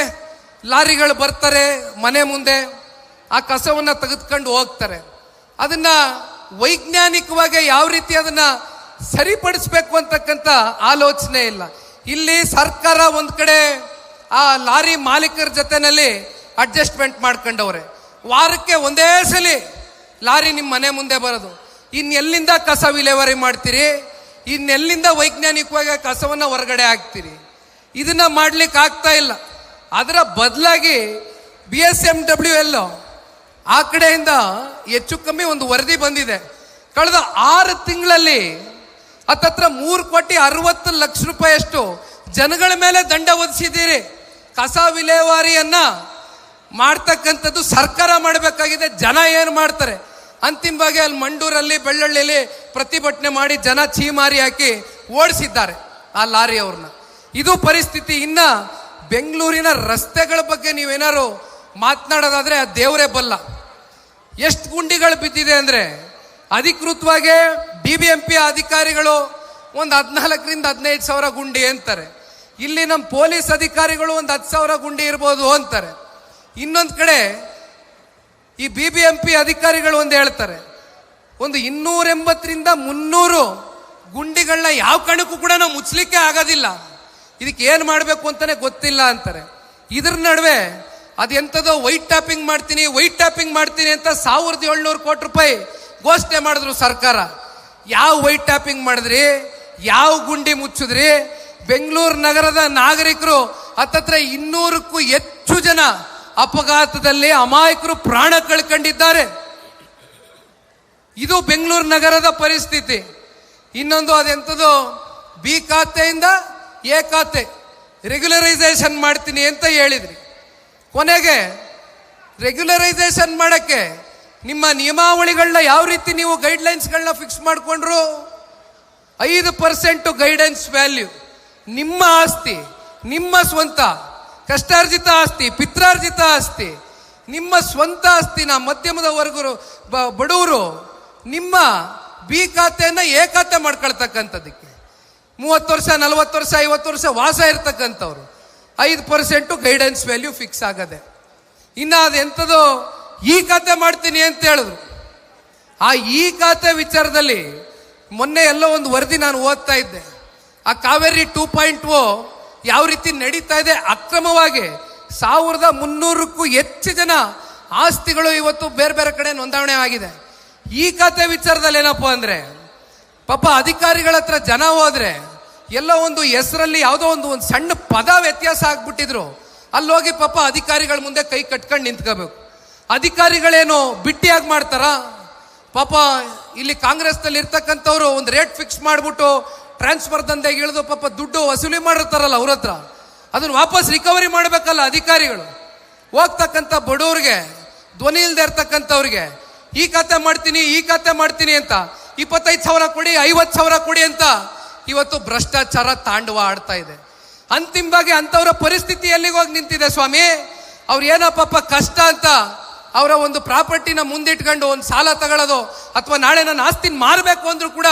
ಲಾರಿಗಳು ಬರ್ತಾರೆ ಮನೆ ಮುಂದೆ, ಆ ಕಸವನ್ನ ತೆಗೆದುಕೊಂಡು ಹೋಗ್ತಾರೆ. ಅದನ್ನ ವೈಜ್ಞಾನಿಕವಾಗಿ ಯಾವ ರೀತಿ ಅದನ್ನ ಸರಿಪಡಿಸ್ಬೇಕು ಅಂತಕ್ಕಂಥ ಆಲೋಚನೆ ಇಲ್ಲ. ಇಲ್ಲಿ ಸರ್ಕಾರ ಒಂದ್ ಕಡೆ ಆ ಲಾರಿ ಮಾಲೀಕರ ಜೊತೆನಲ್ಲಿ ಅಡ್ಜಸ್ಟ್ಮೆಂಟ್ ಮಾಡ್ಕೊಂಡವ್ರೆ. ವಾರಕ್ಕೆ ಒಂದೇ ಸಲ ಲಾರಿ ನಿಮ್ಮ ಮನೆ ಮುಂದೆ ಬರೋದು. ಇನ್ನೆಲ್ಲಿಂದ ಕಸ ವಿಲೇವಾರಿ ಮಾಡ್ತೀರಿ? ಇನ್ನೆಲ್ಲಿಂದ ವೈಜ್ಞಾನಿಕವಾಗಿ ಕಸವನ್ನ ಹೊರಗಡೆ ಹಾಕ್ತೀರಿ? ಇದನ್ನ ಮಾಡ್ಲಿಕ್ಕೆ ಆಗ್ತಾ ಇಲ್ಲ. ಅದರ ಬದಲಾಗಿ BSMWL ಆ ಕಡೆಯಿಂದ ಹೆಚ್ಚು ಕಮ್ಮಿ ಒಂದು ವರದಿ ಬಂದಿದೆ. ಕಳೆದ 6 ತಿಂಗಳಲ್ಲಿ ಹತ್ತತ್ರ 3,60,00,000 ರೂಪಾಯಿಯಷ್ಟು ಜನಗಳ ಮೇಲೆ ದಂಡ ಒದಿಸಿದ್ದೀರಿ. ಕಸ ವಿಲೇವಾರಿಯನ್ನ ಮಾಡ್ತಕ್ಕಂಥದ್ದು ಸರ್ಕಾರ ಮಾಡಬೇಕಾಗಿದೆ. ಜನ ಏನು ಮಾಡ್ತಾರೆ? ಅಂತಿಮವಾಗಿ ಅಲ್ಲಿ ಮಂಡೂರಲ್ಲಿ ಬೆಳ್ಳಳ್ಳಿಯಲ್ಲಿ ಪ್ರತಿಭಟನೆ ಮಾಡಿ ಜನ ಚೀಮಾರಿ ಹಾಕಿ ಓಡಿಸಿದ್ದಾರೆ ಆ ಲಾರಿ ಅವ್ರನ್ನ. ಇದು ಪರಿಸ್ಥಿತಿ. ಇನ್ನ ಬೆಂಗಳೂರಿನ ರಸ್ತೆಗಳ ಬಗ್ಗೆ ನೀವೇನಾರು ಮಾತನಾಡೋದಾದ್ರೆ ಆ ದೇವರೇ ಬಲ್ಲ. ಎಷ್ಟು ಗುಂಡಿಗಳು ಬಿದ್ದಿದೆ ಅಂದ್ರೆ ಅಧಿಕೃತವಾಗಿ BBMP ಅಧಿಕಾರಿಗಳು ಒಂದು 14,000 ರಿಂದ 15,000 ಗುಂಡಿ ಅಂತಾರೆ. ಇಲ್ಲಿ ನಮ್ಮ ಪೊಲೀಸ್ ಅಧಿಕಾರಿಗಳು ಒಂದು 10,000 ಗುಂಡಿ ಇರ್ಬೋದು ಅಂತಾರೆ. ಇನ್ನೊಂದು ಕಡೆ ಈ BBMP ಅಧಿಕಾರಿಗಳು ಒಂದು ಹೇಳ್ತಾರೆ, ಒಂದು 280 ರಿಂದ 300 ಗುಂಡಿಗಳನ್ನ ಯಾವ ಕಾರಣಕ್ಕೂ ಕೂಡ ನಾವು ಮುಚ್ಚಲಿಕ್ಕೆ ಆಗೋದಿಲ್ಲ, ಇದಕ್ಕೆ ಏನ್ ಮಾಡಬೇಕು ಅಂತಾನೆ ಗೊತ್ತಿಲ್ಲ ಅಂತಾರೆ. ಇದ್ರ ನಡುವೆ ಅದೆಂಥದೋ ವೈಟ್ ಟ್ಯಾಪಿಂಗ್ ಮಾಡ್ತೀನಿ ಅಂತ 1,700 ಕೋಟಿ ರೂಪಾಯಿ ಘೋಷಣೆ ಮಾಡಿದ್ರು ಸರ್ಕಾರ. ಯಾವ ವೈಟ್ ಟ್ಯಾಪಿಂಗ್ ಮಾಡಿದ್ರಿ? ಯಾವ ಗುಂಡಿ ಮುಚ್ಚಿದ್ರಿ? ಬೆಂಗಳೂರು ನಗರದ ನಾಗರಿಕರು ಹತ್ತತ್ರ 200ಕ್ಕೂ ಹೆಚ್ಚು ಜನ ಅಪಘಾತದಲ್ಲಿ ಅಮಾಯಕರು ಪ್ರಾಣ ಕಳ್ಕೊಂಡಿದ್ದಾರೆ. ಇದು ಬೆಂಗಳೂರು ನಗರದ ಪರಿಸ್ಥಿತಿ. ಇನ್ನೊಂದು ಅದೆಂಥದೋ B ಖಾತೆಯಿಂದ A ಖಾತೆ ರೆಗ್ಯುಲರೈಸೇಷನ್ ಮಾಡ್ತೀನಿ ಅಂತ ಹೇಳಿದ್ರಿ. ಕೊನೆಗೆ ರೆಗ್ಯುಲರೈಸೇಷನ್ ಮಾಡಕ್ಕೆ ನಿಮ್ಮ ನಿಯಮಾವಳಿಗಳನ್ನ ಯಾವ ರೀತಿ ನೀವು ಗೈಡ್ಲೈನ್ಸ್ಗಳನ್ನ ಫಿಕ್ಸ್ ಮಾಡಿಕೊಂಡ್ರು? 5% ಗೈಡೆನ್ಸ್ ವ್ಯಾಲ್ಯೂ. ನಿಮ್ಮ ಆಸ್ತಿ, ನಿಮ್ಮ ಸ್ವಂತ ಕಷ್ಟಾರ್ಜಿತ ಆಸ್ತಿ, ಪಿತ್ರಾರ್ಜಿತ ಆಸ್ತಿ, ನಿಮ್ಮ ಸ್ವಂತ ಆಸ್ತಿನ ಮಧ್ಯಮದ ವರ್ಗರು ಬಡವರು ನಿಮ್ಮ B ಖಾತೆಯನ್ನ A ಖಾತೆ ಮಾಡ್ಕೊಳ್ತಕ್ಕಂಥದ್ದಕ್ಕೆ 30 ವರ್ಷ 40 ವರ್ಷ 50 ವರ್ಷ ವಾಸ ಇರ್ತಕ್ಕಂಥವ್ರು 5% ಗೈಡೆನ್ಸ್ ವ್ಯಾಲ್ಯೂ ಫಿಕ್ಸ್ ಆಗದೆ. ಇನ್ನು ಅದೆಂಥದೋ ಈ ಖಾತೆ ಮಾಡ್ತೀನಿ ಅಂತ ಹೇಳಿದ್ರು. ಆ ಈ ಖಾತೆ ವಿಚಾರದಲ್ಲಿ ಮೊನ್ನೆ ಎಲ್ಲೋ ಒಂದು ವರದಿ ನಾನು ಓದ್ತಾ ಇದ್ದೆ. ಆ ಕಾವೇರಿ 2.0 ಯಾವ ರೀತಿ ನಡೀತಾ ಇದೆ ಅಕ್ರಮವಾಗಿ 1,300ಕ್ಕೂ ಹೆಚ್ಚು ಜನ ಆಸ್ತಿಗಳು ಇವತ್ತು ಬೇರೆ ಬೇರೆ ಕಡೆ ನೋಂದಣಿ ಆಗಿದೆ. ಈ ಖಾತೆ ವಿಚಾರದಲ್ಲಿ ಏನಪ್ಪಾ ಅಂದ್ರೆ ಪಾಪ ಅಧಿಕಾರಿಗಳ ಹತ್ರ ಜನ ಹೋದ್ರೆ ಎಲ್ಲೋ ಒಂದು ಹೆಸರಲ್ಲಿ ಯಾವುದೋ ಒಂದು ಸಣ್ಣ ಪದ ವ್ಯತ್ಯಾಸ ಆಗ್ಬಿಟ್ಟಿದ್ರು. ಅಲ್ಲೋಗಿ ಪಾಪ ಅಧಿಕಾರಿಗಳ ಮುಂದೆ ಕೈ ಕಟ್ಕೊಂಡು ನಿಂತ್ಕೋಬೇಕು. ಅಧಿಕಾರಿಗಳೇನು ಬಿಟ್ಟಿಯಾಗಿ ಮಾಡ್ತಾರ? ಪಾಪ ಇಲ್ಲಿ ಕಾಂಗ್ರೆಸ್ನಲ್ಲಿ ಇರ್ತಕ್ಕಂಥವ್ರು ಒಂದು ರೇಟ್ ಫಿಕ್ಸ್ ಮಾಡಿಬಿಟ್ಟು ಟ್ರಾನ್ಸ್ಫರ್ ದಂಧೆಗೆ ಇಳಿದು ಪಾಪ ದುಡ್ಡು ವಸೂಲಿ ಮಾಡಿರ್ತಾರಲ್ಲ ಅವ್ರ ಹತ್ರ, ಅದನ್ನ ವಾಪಸ್ ರಿಕವರಿ ಮಾಡಬೇಕಲ್ಲ ಅಧಿಕಾರಿಗಳು. ಹೋಗ್ತಕ್ಕಂಥ ಬಡವ್ರಿಗೆ, ಧ್ವನಿ ಇಲ್ದೇ ಇರ್ತಕ್ಕಂಥವ್ರಿಗೆ ಈ ಖಾತೆ ಮಾಡ್ತೀನಿ ಅಂತ 25,000 ಕೊಡಿ 50,000 ಕೊಡಿ ಅಂತ ಇವತ್ತು ಭ್ರಷ್ಟಾಚಾರ ತಾಂಡವ ಆಡ್ತಾ ಇದೆ. ಅಂತಿಮವಾಗಿ ಅಂತವರ ಪರಿಸ್ಥಿತಿ ಎಲ್ಲಿಗೆ ಹೋಗಿ ನಿಂತಿದೆ ಸ್ವಾಮಿ? ಅವ್ರು ಏನೋ ಪಾಪ ಕಷ್ಟ ಅಂತ ಅವರ ಒಂದು ಪ್ರಾಪರ್ಟಿನ ಮುಂದಿಟ್ಕೊಂಡು ಒಂದು ಸಾಲ ತಗೊಳ್ಳೋದು ಅಥವಾ ನಾಳೆ ನನ್ನ ಆಸ್ತಿನ ಮಾರಬೇಕು ಅಂದ್ರೂ ಕೂಡ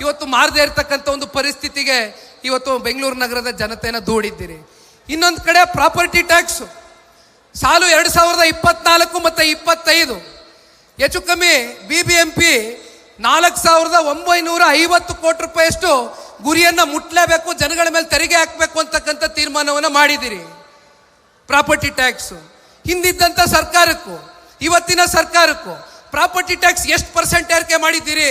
ಇವತ್ತು ಮಾರದೇ ಇರ್ತಕ್ಕಂಥ ಒಂದು ಪರಿಸ್ಥಿತಿಗೆ ಇವತ್ತು ಬೆಂಗಳೂರು ನಗರದ ಜನತೆನ ದೂಡಿದ್ದೀರಿ. ಇನ್ನೊಂದು ಕಡೆ ಪ್ರಾಪರ್ಟಿ ಟ್ಯಾಕ್ಸ್ ಸಾಲು 2024 ಮತ್ತು 25 ಹೆಚ್ಚು ಕಮ್ಮಿ BBMP 4,950 ಕೋಟಿ ರೂಪಾಯಿಯಷ್ಟು ಗುರಿಯನ್ನ ಮುಟ್ಲೇಬೇಕು, ಜನಗಳ ಮೇಲೆ ತೆರಿಗೆ ಹಾಕಬೇಕು ಅಂತಕ್ಕಂಥ ತೀರ್ಮಾನವನ್ನು ಮಾಡಿದಿರಿ. ಪ್ರಾಪರ್ಟಿ ಟ್ಯಾಕ್ಸ್ ಹಿಂದಿದ್ದಂಥ ಸರ್ಕಾರಕ್ಕೂ ಇವತ್ತಿನ ಸರ್ಕಾರಕ್ಕೂ ಪ್ರಾಪರ್ಟಿ ಟ್ಯಾಕ್ಸ್ ಎಷ್ಟು % ಏರಿಕೆ ಮಾಡಿದ್ದೀರಿ?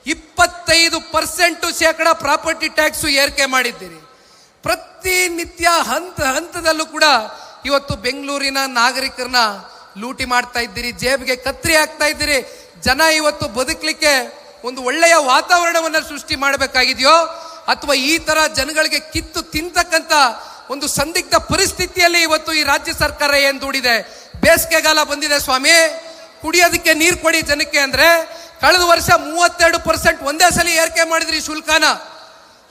25% ಪ್ರಾಪರ್ಟಿ ಟ್ಯಾಕ್ಸ್ ಏರಿಕೆ ಮಾಡಿದ್ದೀರಿ. ಪ್ರತಿನಿತ್ಯ ಹಂತದಲ್ಲೂ ಕೂಡ ಇವತ್ತು ಬೆಂಗಳೂರಿನ ನಾಗರಿಕರನ್ನ ಲೂಟಿ ಮಾಡ್ತಾ ಇದ್ದೀರಿ, ಜೇಬಿಗೆ ಕತ್ರಿ ಹಾಕ್ತಾ ಇದ್ದೀರಿ. ಜನ ಇವತ್ತು ಬದುಕಲಿಕ್ಕೆ ಒಂದು ಒಳ್ಳೆಯ ವಾತಾವರಣವನ್ನು ಸೃಷ್ಟಿ ಮಾಡಬೇಕಾಗಿದೆಯೋ ಅಥವಾ ಈ ತರ ಜನಗಳಿಗೆ ಕಿತ್ತು ತಿಂತಕ್ಕಂಥ ಒಂದು ಸಂದಿಗ್ಧ ಪರಿಸ್ಥಿತಿಯಲ್ಲಿ ಇವತ್ತು ಈ ರಾಜ್ಯ ಸರ್ಕಾರ ಏನ್ ದೂಡಿದೆ? ಬೇಸಿಗೆಗಾಲ ಬಂದಿದೆ ಸ್ವಾಮಿ, ಕುಡಿಯೋದಕ್ಕೆ ನೀರು ಕೊಡಿ ಜನಕ್ಕೆ ಅಂದ್ರೆ ಕಳೆದ ವರ್ಷ 32% ಒಂದೇ ಸಲ ಏರಿಕೆ ಮಾಡಿದ್ರಿ ಶುಲ್ಕನ.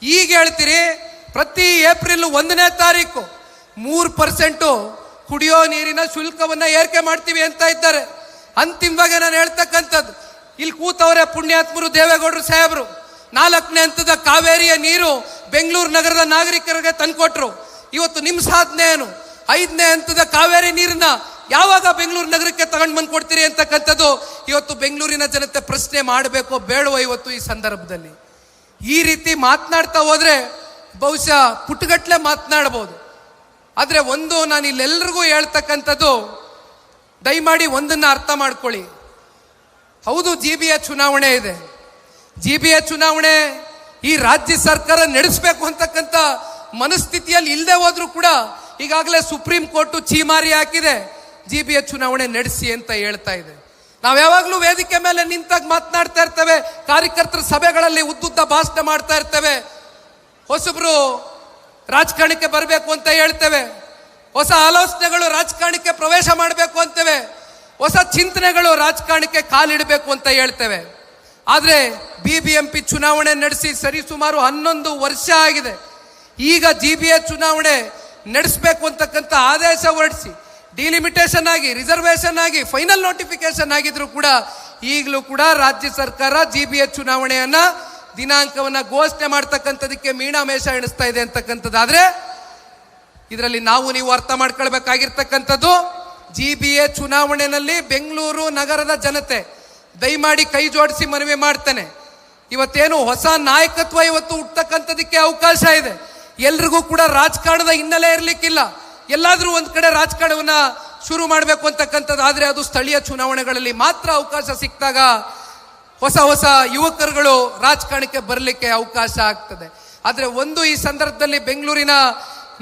ಈಗ ಹೇಳ್ತೀರಿ ಪ್ರತಿ ಏಪ್ರಿಲ್ 1ನೇ ತಾರೀಕು 3% ಕುಡಿಯೋ ನೀರಿನ ಶುಲ್ಕವನ್ನ ಏರಿಕೆ ಮಾಡ್ತೀವಿ ಅಂತ ಇದ್ದಾರೆ. ಅಂತಿಮವಾಗಿ ನಾನು ಹೇಳ್ತಕ್ಕಂಥದ್ದು, ಇಲ್ಲಿ ಕೂತವರೇ ಪುಣ್ಯಾತ್ಮರು ದೇವೇಗೌಡರು ಸಾಹೇಬರು 4ನೇ ಹಂತದ ಕಾವೇರಿಯ ನೀರು ಬೆಂಗಳೂರು ನಗರದ ನಾಗರಿಕರಿಗೆ ತಂದ್ಕೊಟ್ರು. ಇವತ್ತು ನಿಮ್ಮ ಸಾಧನೆ ಏನು? 5ನೇ ಹಂತದ ಕಾವೇರಿ ನೀರನ್ನ ಯಾವಾಗ ಬೆಂಗಳೂರು ನಗರಕ್ಕೆ ತಗೊಂಡು ಬಂದು ಕೊಡ್ತೀರಿ ಅಂತಕ್ಕಂಥದ್ದು ಇವತ್ತು ಬೆಂಗಳೂರಿನ ಜನತೆ ಪ್ರಶ್ನೆ ಮಾಡಬೇಕೋ ಬೇಡವೋ ಇವತ್ತು ಈ ಸಂದರ್ಭದಲ್ಲಿ. ಈ ರೀತಿ ಮಾತನಾಡ್ತಾ ಹೋದ್ರೆ ಬಹುಶಃ ಪುಟ್ಟಗಟ್ಲೆ ಮಾತನಾಡಬಹುದು. ಆದರೆ ಒಂದು ನಾನು ಇಲ್ಲೆಲ್ಲರಿಗೂ ಹೇಳ್ತಕ್ಕಂಥದ್ದು, ದಯಮಾಡಿ ಒಂದನ್ನ ಅರ್ಥ ಮಾಡ್ಕೊಳ್ಳಿ. ಹೌದು, GBA ಚುನಾವಣೆ ಇದೆ. GBA ಚುನಾವಣೆ ಈ ರಾಜ್ಯ ಸರ್ಕಾರ ನಡೆಸಬೇಕು ಅಂತಕ್ಕಂಥ ಮನಸ್ಥಿತಿಯಲ್ಲಿ ಇಲ್ಲದೆ ಹೋದ್ರೂ ಕೂಡ ಈಗಾಗಲೇ ಸುಪ್ರೀಂ ಕೋರ್ಟ್ ಛೀಮಾರಿ ಹಾಕಿದೆ, GBA ಚುನಾವಣೆ ನಡೆಸಿ ಅಂತ ಹೇಳ್ತಾ ಇದೆ. ನಾವು ಯಾವಾಗಲೂ ವೇದಿಕೆ ಮೇಲೆ ನಿಂತಾಗ ಮಾತನಾಡ್ತಾ ಇರ್ತೇವೆ, ಕಾರ್ಯಕರ್ತರ ಸಭೆಗಳಲ್ಲಿ ಉದ್ದುದ್ದ ಭಾಷಣ ಮಾಡ್ತಾ ಇರ್ತೇವೆ, ಹೊಸಬ್ರು ರಾಜಕಾರಣಕ್ಕೆ ಬರಬೇಕು ಅಂತ ಹೇಳ್ತೇವೆ, ಹೊಸ ಆಲೋಚನೆಗಳು ರಾಜಕಾರಣಕ್ಕೆ ಪ್ರವೇಶ ಮಾಡಬೇಕು ಅಂತೇವೆ, ಹೊಸ ಚಿಂತನೆಗಳು ರಾಜಕಾರಣಕ್ಕೆ ಕಾಲಿಡಬೇಕು ಅಂತ ಹೇಳ್ತೇವೆ. ಆದರೆ BBMP ಚುನಾವಣೆ ನಡೆಸಿ ಸರಿಸುಮಾರು 11 ವರ್ಷ ಆಗಿದೆ. ಈಗ GBA ಚುನಾವಣೆ ನಡೆಸಬೇಕು ಅಂತಕ್ಕಂಥ ಆದೇಶ ಹೊರಡಿಸಿ ಡಿಲಿಮಿಟೇಷನ್ ಆಗಿ, ರಿಸರ್ವೇಷನ್ ಆಗಿ, ಫೈನಲ್ ನೋಟಿಫಿಕೇಶನ್ ಆಗಿದ್ರು ಕೂಡ ಈಗಲೂ ಕೂಡ ರಾಜ್ಯ ಸರ್ಕಾರ GBA ಚುನಾವಣೆಯನ್ನ ದಿನಾಂಕವನ್ನ ಘೋಷಣೆ ಮಾಡ್ತಕ್ಕಂಥದಕ್ಕೆ ಮೀನಾಮೇಷ ಎಣಿಸ್ತಾ ಇದೆ ಅಂತಕ್ಕಂಥದ್ದಾದ್ರೆ ಇದರಲ್ಲಿ ನಾವು ನೀವು ಅರ್ಥ ಮಾಡ್ಕೊಳ್ಬೇಕಾಗಿರ್ತಕ್ಕಂಥದ್ದು, GBA ಚುನಾವಣೆಯಲ್ಲಿ ಬೆಂಗಳೂರು ನಗರದ ಜನತೆ ದಯಮಾಡಿ ಕೈ ಜೋಡಿಸಿ ಮನವಿ ಮಾಡ್ತೇನೆ. ಇವತ್ತೇನು ಹೊಸ ನಾಯಕತ್ವ ಇವತ್ತು ಹುಟ್ಟತಕ್ಕಂಥದಕ್ಕೆ ಅವಕಾಶ ಇದೆ. ಎಲ್ರಿಗೂ ಕೂಡ ರಾಜಕಾರಣದ ಹಿನ್ನೆಲೆ ಇರ್ಲಿಕ್ಕಿಲ್ಲ. ಎಲ್ಲಾದ್ರೂ ಒಂದ್ ಕಡೆ ರಾಜಕಾರಣವನ್ನ ಶುರು ಮಾಡಬೇಕು ಅಂತಕ್ಕಂಥದ್ದು ಆದ್ರೆ ಅದು ಸ್ಥಳೀಯ ಚುನಾವಣೆಗಳಲ್ಲಿ ಮಾತ್ರ ಅವಕಾಶ ಸಿಕ್ಕಾಗ ಹೊಸ ಹೊಸ ಯುವಕರುಗಳು ರಾಜಕಾರಣಕ್ಕೆ ಬರಲಿಕ್ಕೆ ಅವಕಾಶ ಆಗ್ತದೆ. ಆದ್ರೆ ಒಂದು ಈ ಸಂದರ್ಭದಲ್ಲಿ ಬೆಂಗಳೂರಿನ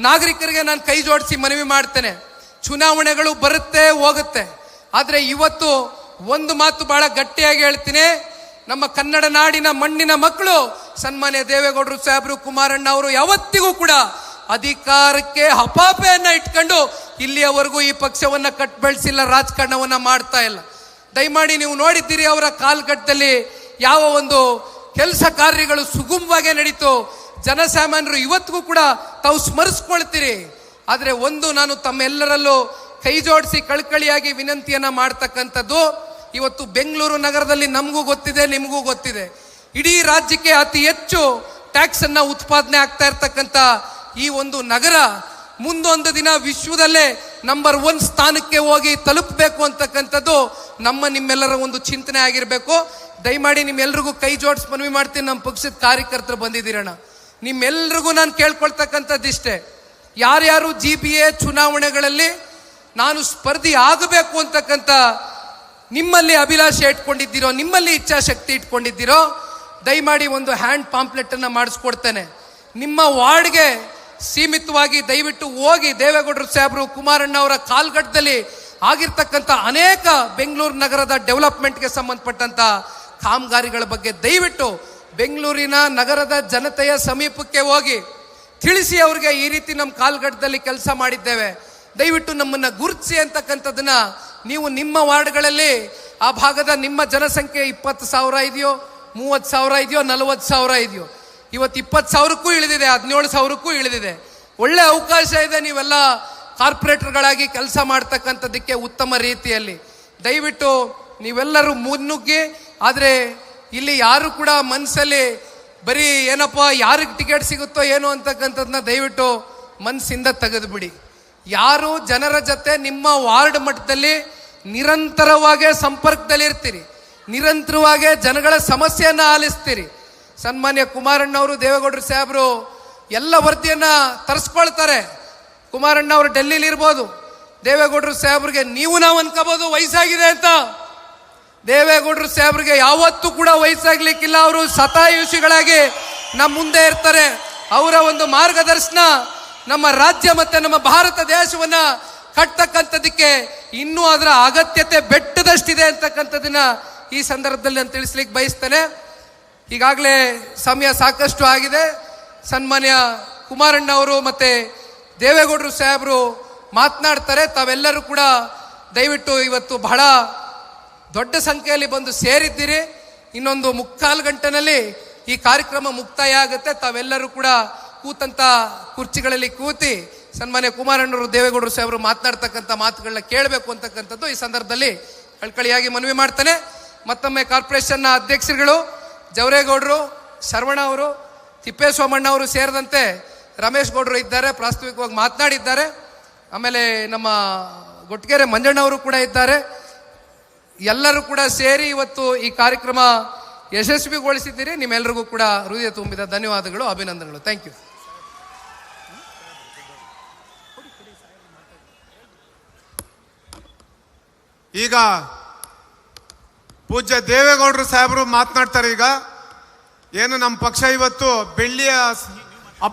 ನಾಗರಿಕರಿಗೆ ನಾನು ಕೈ ಜೋಡಿಸಿ ಮನವಿ ಮಾಡ್ತೇನೆ, ಚುನಾವಣೆಗಳು ಬರುತ್ತೆ ಹೋಗುತ್ತೆ, ಆದ್ರೆ ಇವತ್ತು ಒಂದು ಮಾತು ಬಹಳ ಗಟ್ಟಿಯಾಗಿ ಹೇಳ್ತೀನಿ, ನಮ್ಮ ಕನ್ನಡ ನಾಡಿನ ಮಣ್ಣಿನ ಮಕ್ಕಳು ಸನ್ಮಾನ್ಯ ದೇವೇಗೌಡರು ಸಾಹೇಬರು, ಕುಮಾರಣ್ಣ ಅವರು ಯಾವತ್ತಿಗೂ ಕೂಡ ಅಧಿಕಾರಕ್ಕೆ ಹಪಾಪೆಯನ್ನ ಇಟ್ಕೊಂಡು ಇಲ್ಲಿಯವರೆಗೂ ಈ ಪಕ್ಷವನ್ನ ಕಟ್ ಬೆಳೆಸಿಲ್ಲ, ರಾಜಕಾರಣವನ್ನ ಮಾಡ್ತಾ ಇಲ್ಲ. ದಯಮಾಡಿ ನೀವು ನೋಡಿದ್ದೀರಿ ಅವರ ಕಾಲ್ಗಟ್ಟದಲ್ಲಿ ಯಾವ ಒಂದು ಕೆಲಸ ಕಾರ್ಯಗಳು ಸುಗಮವಾಗಿ ನಡೀತು, ಜನಸಾಮಾನ್ಯರು ಇವತ್ತಿಗೂ ಕೂಡ ತಾವು ಸ್ಮರಿಸ್ಕೊಳ್ತೀರಿ. ಆದ್ರೆ ಒಂದು ನಾನು ತಮ್ಮೆಲ್ಲರಲ್ಲೂ ಕೈ ಜೋಡಿಸಿ ಕಳ್ಕಳಿಯಾಗಿ ವಿನಂತಿಯನ್ನ ಮಾಡ್ತಕ್ಕಂಥದ್ದು, ಇವತ್ತು ಬೆಂಗಳೂರು ನಗರದಲ್ಲಿ ನಮಗೂ ಗೊತ್ತಿದೆ, ನಿಮಗೂ ಗೊತ್ತಿದೆ, ಇಡೀ ರಾಜ್ಯಕ್ಕೆ ಅತಿ ಹೆಚ್ಚು ಟ್ಯಾಕ್ಸ್ ಅನ್ನ ಉತ್ಪಾದನೆ ಆಗ್ತಾ ಇರ್ತಕ್ಕಂಥ ಈ ಒಂದು ನಗರ ಮುಂದೊಂದು ದಿನ ವಿಶ್ವದಲ್ಲೇ ನಂಬರ್ 1 ಸ್ಥಾನಕ್ಕೆ ಹೋಗಿ ತಲುಪಬೇಕು ಅಂತಕ್ಕಂಥದ್ದು ನಿಮ್ಮೆಲ್ಲರ ಒಂದು ಚಿಂತನೆ ಆಗಿರಬೇಕು. ದಯಮಾಡಿ ನಿಮ್ಮೆಲ್ರಿಗೂ ಕೈ ಜೋಡಿಸಿ ಮನವಿ ಮಾಡ್ತೀನಿ, ನಮ್ಮ ಪಕ್ಷದ ಕಾರ್ಯಕರ್ತರು ಬಂದಿದ್ದೀರಣ್ಣ, ನಿಮ್ಮೆಲ್ರಿಗೂ ನಾನು ಕೇಳ್ಕೊಳ್ತಕ್ಕಂಥದ್ದಿಷ್ಟೇ, ಯಾರ್ಯಾರು GBA ಚುನಾವಣೆಗಳಲ್ಲಿ ನಾನು ಸ್ಪರ್ಧಿ ಆಗಬೇಕು ಅಂತಕ್ಕಂಥ ನಿಮ್ಮಲ್ಲಿ ಅಭಿಲಾಷೆ ಇಟ್ಕೊಂಡಿದ್ದೀರೋ, ನಿಮ್ಮಲ್ಲಿ ಇಚ್ಛಾಶಕ್ತಿ ಇಟ್ಕೊಂಡಿದ್ದೀರೋ, ದಯಮಾಡಿ ಒಂದು ಹ್ಯಾಂಡ್ ಪಾಂಪ್ಲೆಟ್ ಅನ್ನ ಮಾಡಿಸ್ಕೊಡ್ತೇನೆ. ನಿಮ್ಮ ವಾರ್ಡ್ಗೆ ಸೀಮಿತವಾಗಿ ದಯವಿಟ್ಟು ಹೋಗಿ ದೇವೇಗೌಡರು ಸಾಹೇಬರು, ಕುಮಾರಣ್ಣ ಅವರ ಕಾಲ್ಗಟ್ಟದಲ್ಲಿ ಆಗಿರ್ತಕ್ಕಂಥ ಅನೇಕ ಬೆಂಗಳೂರು ನಗರದ ಡೆವಲಪ್ಮೆಂಟ್ಗೆ ಸಂಬಂಧಪಟ್ಟಂತ ಕಾಮಗಾರಿಗಳ ಬಗ್ಗೆ ದಯವಿಟ್ಟು ಬೆಂಗಳೂರಿನ ನಗರದ ಜನತೆಯ ಸಮೀಪಕ್ಕೆ ಹೋಗಿ ತಿಳಿಸಿ ಅವ್ರಿಗೆ ಈ ರೀತಿ ನಮ್ಮ ಕಾಲ್ಗಟ್ಟದಲ್ಲಿ ಕೆಲಸ ಮಾಡಿದ್ದೇವೆ, ದಯವಿಟ್ಟು ನಮ್ಮನ್ನ ಗುರುತಿಸಿ ಅಂತಕ್ಕಂಥದ್ದನ್ನ ನೀವು ನಿಮ್ಮ ವಾರ್ಡ್ಗಳಲ್ಲಿ ಆ ಭಾಗದ ನಿಮ್ಮ ಜನಸಂಖ್ಯೆ 20,000 ಇದೆಯೋ, 30,000 ಇದೆಯೋ, 40,000 ಇದೆಯೋ, ಇವತ್ತು 20,000ಕ್ಕೂ ಇಳಿದಿದೆ, 17,000ಕ್ಕೂ ಇಳಿದಿದೆ. ಒಳ್ಳೆ ಅವಕಾಶ ಇದೆ ನೀವೆಲ್ಲ ಕಾರ್ಪೊರೇಟರ್ಗಳಾಗಿ ಕೆಲಸ ಮಾಡ್ತಕ್ಕಂಥದ್ದಕ್ಕೆ ಉತ್ತಮ ರೀತಿಯಲ್ಲಿ. ದಯವಿಟ್ಟು ನೀವೆಲ್ಲರೂ ಮುನ್ನುಗ್ಗಿ. ಆದರೆ ಇಲ್ಲಿ ಯಾರು ಕೂಡ ಮನಸ್ಸಲ್ಲಿ ಬರೀ ಏನಪ್ಪ ಯಾರಿಗೆ ಟಿಕೆಟ್ ಸಿಗುತ್ತೋ ಏನೋ ಅಂತಕ್ಕಂಥದ್ದನ್ನ ದಯವಿಟ್ಟು ಮನಸ್ಸಿಂದ ತೆಗೆದುಬಿಡಿ. ಯಾರು ಜನರ ಜೊತೆ ನಿಮ್ಮ ವಾರ್ಡ್ ಮಟ್ಟದಲ್ಲಿ ನಿರಂತರವಾಗಿ ಸಂಪರ್ಕದಲ್ಲಿ ಇರ್ತೀರಿ, ನಿರಂತರವಾಗಿ ಜನಗಳ ಸಮಸ್ಯೆಯನ್ನ ಆಲಿಸ್ತೀರಿ. ಸನ್ಮಾನ್ಯ ಕುಮಾರಣ್ಣ ಅವರು, ದೇವೇಗೌಡರು ಸಾಹೇಬರು ಎಲ್ಲ ವರದಿಯನ್ನ ತರಿಸ್ಕೊಳ್ತಾರೆ. ಕುಮಾರಣ್ಣ ಅವರು ಡೆಲ್ಲಿಲಿ ಇರ್ಬೋದು, ದೇವೇಗೌಡರು ಸಾಹೇಬ್ರಿಗೆ ನಾವು ಅನ್ಕೋಬಹುದು ವಯಸ್ಸಾಗಿದೆ ಅಂತ, ದೇವೇಗೌಡರು ಸಾಹೇಬ್ರಿಗೆ ಯಾವತ್ತೂ ಕೂಡ ವಯಸ್ಸಾಗ್ಲಿಕ್ಕಿಲ್ಲ. ಅವರು ಶತಾಯುಷಿಗಳಾಗಿ ನಮ್ಮ ಮುಂದೆ ಇರ್ತಾರೆ. ಅವರ ಒಂದು ಮಾರ್ಗದರ್ಶನ ನಮ್ಮ ರಾಜ್ಯ ಮತ್ತೆ ನಮ್ಮ ಭಾರತ ದೇಶವನ್ನ ಕಟ್ತಕ್ಕಂಥದಕ್ಕೆ ಇನ್ನೂ ಅದರ ಅಗತ್ಯತೆ ಬೆಟ್ಟದಷ್ಟಿದೆ ಅಂತಕ್ಕಂಥದನ್ನ ಈ ಸಂದರ್ಭದಲ್ಲಿ ನಾನು ತಿಳಿಸ್ಲಿಕ್ಕೆ ಬಯಸ್ತೇನೆ. ಈಗಾಗಲೇ ಸಮಯ ಸಾಕಷ್ಟು ಆಗಿದೆ. ಸನ್ಮಾನ್ಯ ಕುಮಾರಣ್ಣ ಅವರು ಮತ್ತೆ ದೇವೇಗೌಡರು ಸಾಹೇಬರು ಮಾತನಾಡ್ತಾರೆ. ತಾವೆಲ್ಲರೂ ಕೂಡ ದಯವಿಟ್ಟು ಇವತ್ತು ಬಹಳ ದೊಡ್ಡ ಸಂಖ್ಯೆಯಲ್ಲಿ ಬಂದು ಸೇರಿದ್ದೀರಿ. ಇನ್ನೊಂದು 3/4 ಗಂಟೆನಲ್ಲಿ ಈ ಕಾರ್ಯಕ್ರಮ ಮುಕ್ತಾಯ ಆಗುತ್ತೆ. ತಾವೆಲ್ಲರೂ ಕೂಡ ಕೂತಂತ ಕುರ್ಚಿಗಳಲ್ಲಿ ಕೂತಿ ಸನ್ಮಾನ್ಯ ಕುಮಾರಣ್ಣವರು, ದೇವೇಗೌಡರು ಸಾಹೇಬರು ಮಾತನಾಡ್ತಕ್ಕಂಥ ಮಾತುಗಳನ್ನ ಕೇಳಬೇಕು ಅಂತಕ್ಕಂಥದ್ದು ಈ ಸಂದರ್ಭದಲ್ಲಿ ಕಳ್ಕಳಿಯಾಗಿ ಮನವಿ ಮಾಡ್ತಾನೆ. ಮತ್ತೊಮ್ಮೆ ಕಾರ್ಪೊರೇಷನ್ನ ಅಧ್ಯಕ್ಷರುಗಳು ಜವರೇಗೌಡರು, ಶರವಣ ಅವರು, ತಿಪ್ಪೇಸ್ವಾಮಣ್ಣ ಅವರು ಸೇರಿದಂತೆ ರಮೇಶ್ ಗೌಡರು ಇದ್ದಾರೆ, ಪ್ರಾಸ್ತಾವಿಕವಾಗಿ ಮಾತನಾಡಿದ್ದಾರೆ. ಆಮೇಲೆ ನಮ್ಮ ಗೊಟ್ಟಗೆರೆ ಮಂಜಣ್ಣವರು ಕೂಡ ಇದ್ದಾರೆ. ಎಲ್ಲರೂ ಕೂಡ ಸೇರಿ ಇವತ್ತು ಈ ಕಾರ್ಯಕ್ರಮ ಯಶಸ್ವಿಗೊಳಿಸಿದ್ದೀರಿ. ನಿಮ್ಮೆಲ್ಲರಿಗೂ ಕೂಡ ಹೃದಯ ತುಂಬಿದ ಧನ್ಯವಾದಗಳು, ಅಭಿನಂದನೆಗಳು. Thank you. ಈಗ ಪೂಜ್ಯ ದೇವೇಗೌಡರು ಸಾಹೇಬರು ಮಾತನಾಡ್ತಾರೆ. ಈಗ ಏನು ನಮ್ಮ ಪಕ್ಷ ಇವತ್ತು ಬೆಳ್ಳಿಯ